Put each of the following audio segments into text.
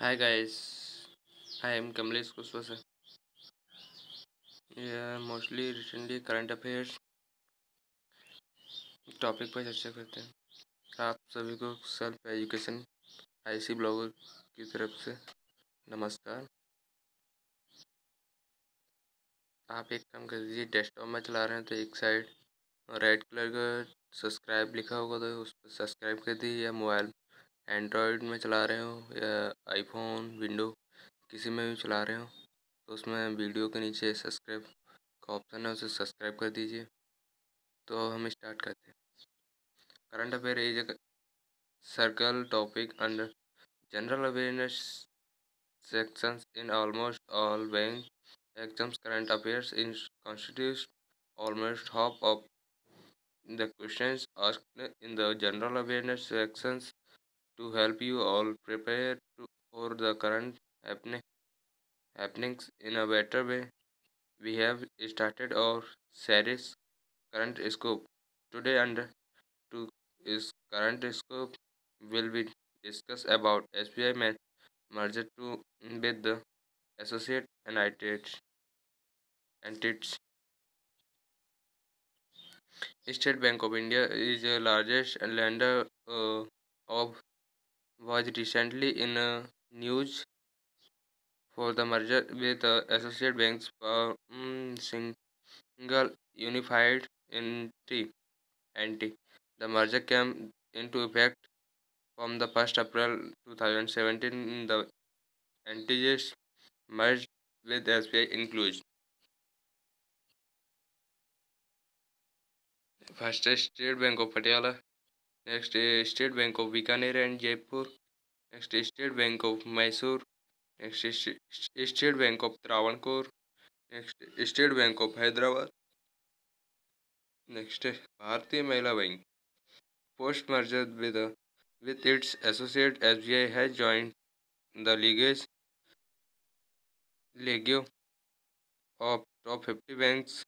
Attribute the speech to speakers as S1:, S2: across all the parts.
S1: Hi guys, I am Kamlesh Kuswasa. यह mostly recently current affairs topic पर चर्चा करते हैं। आप सभी को सेल्फ एजुकेशन आईसी ब्लॉगर की तरफ से नमस्कार। आप एक काम कर दीजिए, डेस्कटॉप में चला रहे हैं तो एक साइड रेड कलर का सब्सक्राइब लिखा होगा तो उस पर सब्सक्राइब कर दीजिए, या मोबाइल एंड्रॉयड में चला रहे हो या आईफोन विंडो किसी में भी चला रहे हो तो उसमें वीडियो के नीचे सब्सक्राइब का ऑप्शन है, उसे सब्सक्राइब कर दीजिए। तो हम स्टार्ट करते हैं। Current affair is a circle topic under general awareness sections in almost all bank exams. Current affairs in constitutes almost half of the questions asked in the general awareness sections to help you all prepare for the current happenings in a better way. We have started our series current scope today under to is current scope will be discuss about SBI merger to with the associate entities. State Bank of India is the largest lender of was recently in news for the merger with associate banks for single unified entity. The merger came into effect from the 1st April 2017. The entities merged with SBI includes first State Bank of Patiala, next State Bank of Bikaner and Jaipur, next State Bank of Mysore, next State Bank of Travancore, next State Bank of Hyderabad, next Bharatiya Mahila Bank. Post merger with its associate SBI has joined the Legio of top 50 banks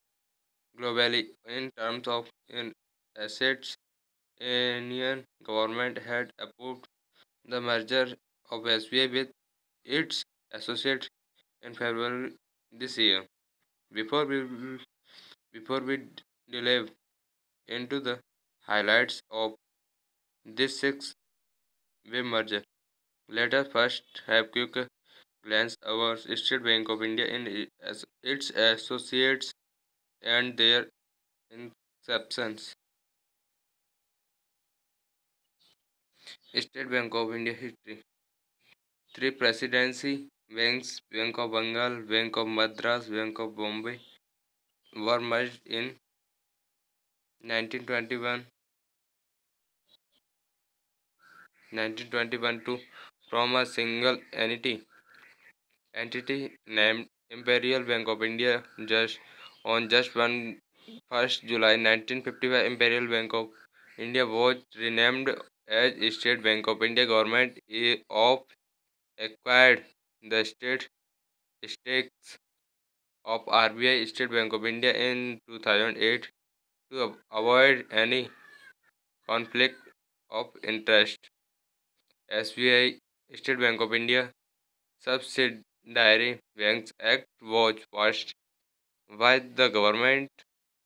S1: globally in terms of assets. Indian government had approved the merger of SBI with its associate in February this year. Before we before we delve into the highlights of this six-way merger, let us first have quick glance over State Bank of India in its associates and their inceptions. State Bank of India history. Three presidency banks, Bank of Bengal, Bank of Madras, Bank of Bombay, were merged in 1921, 1921 to from a single entity named Imperial Bank of India. Just 1st July 1955, Imperial Bank of India was renamed as State Bank of India. Government of acquired the stakes of RBI State Bank of India in 2008 to avoid any conflict of interest. SBI State Bank of India Subsidiary Banks Act was passed by the government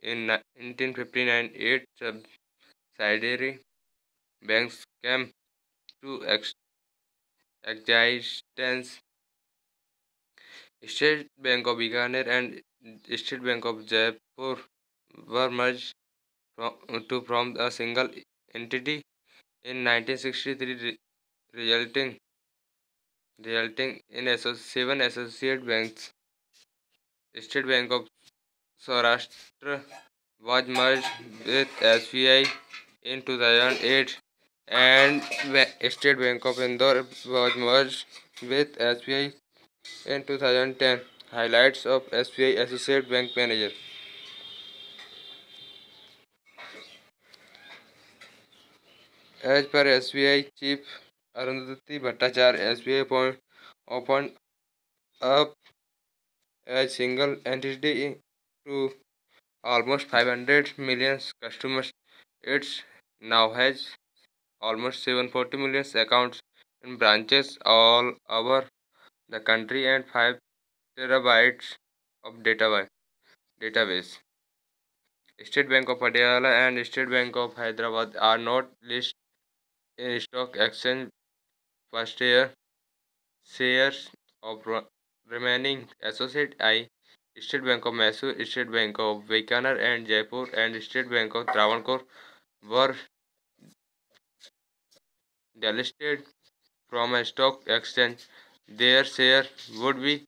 S1: in 1959. Eight subsidiary banks came to existence. State Bank of Bikaner and State Bank of Jaipur were merged to form a single entity in 1963, resulting in seven associate banks. State Bank of Saurashtra was merged with SBI in 2008, and State Bank of Indore was merged with SBI in 2010. Highlights of SBI Associate Bank Manager. As per SBI Chief Arundhati Bhattacharya, SBI opened up a single entity to almost 500 million customers. It now has almost 740 million accounts in branches all over the country and 5 terabytes of database. State Bank of Patiala and State Bank of Hyderabad are not listed in stock exchange first year. Shares of remaining associate I, State Bank of Mysore, State Bank of Bikaner and Jaipur, and State Bank of Travancore were delisted from a stock exchange. Their share would be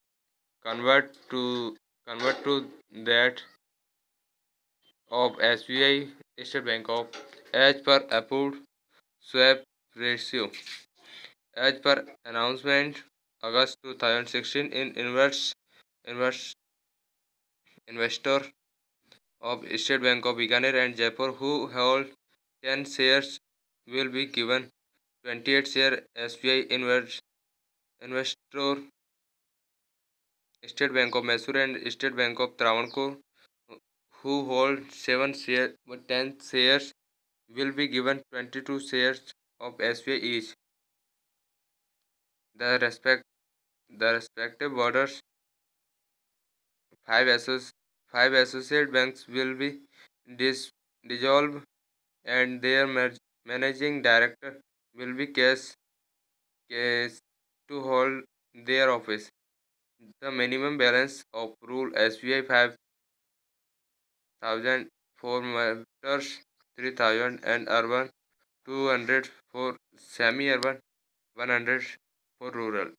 S1: convert to that of SBI State Bank of as per approved swap ratio. As per announcement August 2016 in invest, investor of State Bank of Bikaner and Jaipur who hold 10 shares will be given 28 share SBI investor State Bank of Mysore and State Bank of Travancore who hold 10 shares will be given 22 shares of SBI each. The respect the respective borders five associ- five associate banks will be dis- dissolved and their managing director will be case to hold their office. The minimum balance of rule SBI 5,000 for matters 3,000 and urban 200 for semi-urban 100 for rural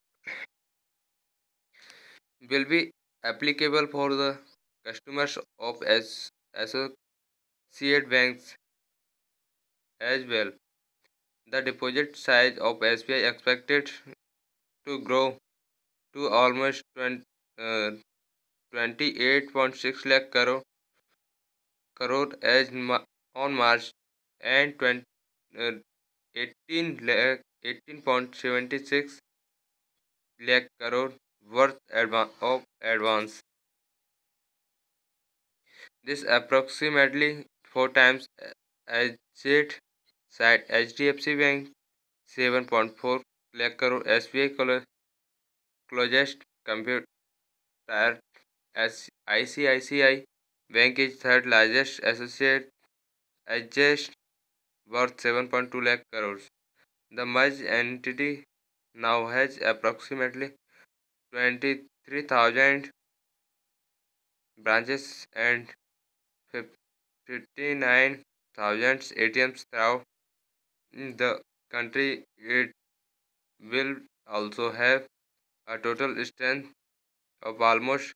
S1: will be applicable for the customers of associate banks as well. The deposit size of SBI expected to grow to almost 28.6 lakh crore on March and 18.76 lakh crore worth of advance. This approximately 4 times asset side HDFC Bank 7.4 lakh crore SBI closest computer as ICICI Bank is third largest associate adjust worth 7.2 lakh crores. The merged entity now has approximately 23,000 branches and 59,000 ATMs throughout the country. It will also have a total strength of almost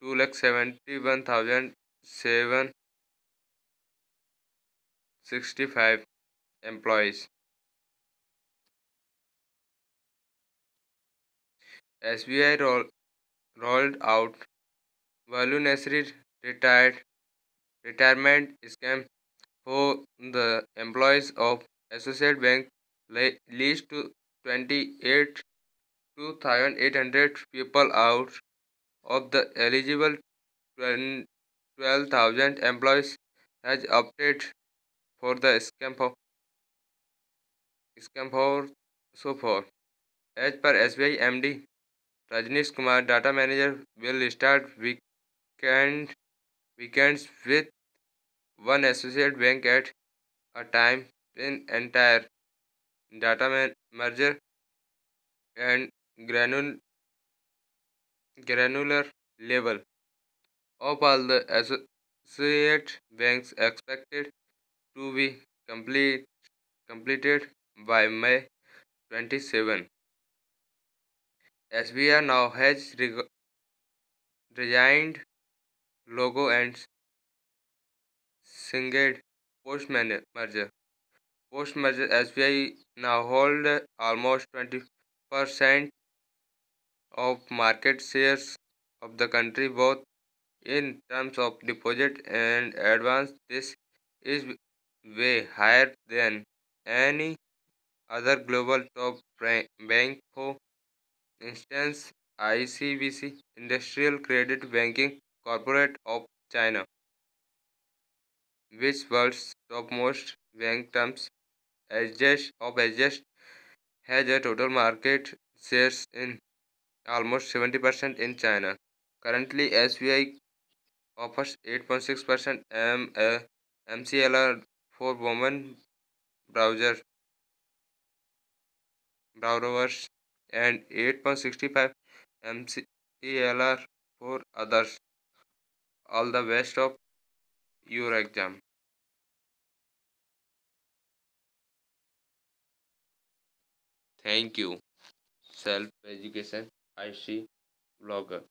S1: 271,765 employees. SBI rolled out voluntary retirement scheme for the employees of Associate Bank leased to 2,800 people out of the eligible 12,000 employees has opted for the scheme for so far. As per SBI MD Rajnish Kumar, data manager will start weekends with one associate bank at a time in entire data merger and granular level of all the associate banks expected to be completed by May 27. SBI now has resigned logo and singed post-merger. Post-merger SBI now hold almost 20% of market shares of the country both in terms of deposit and advance. This is way higher than any other global top bank. For instance, ICBC Industrial Credit Banking Corporate of China, which world's topmost bank terms adjust has a total market shares in almost 70% in China. Currently, SBI offers 8.6% MCLR for women browser borrowers and 8.65 MCLR for others. All the best of your exam. Thank you. Self education. I see blogger.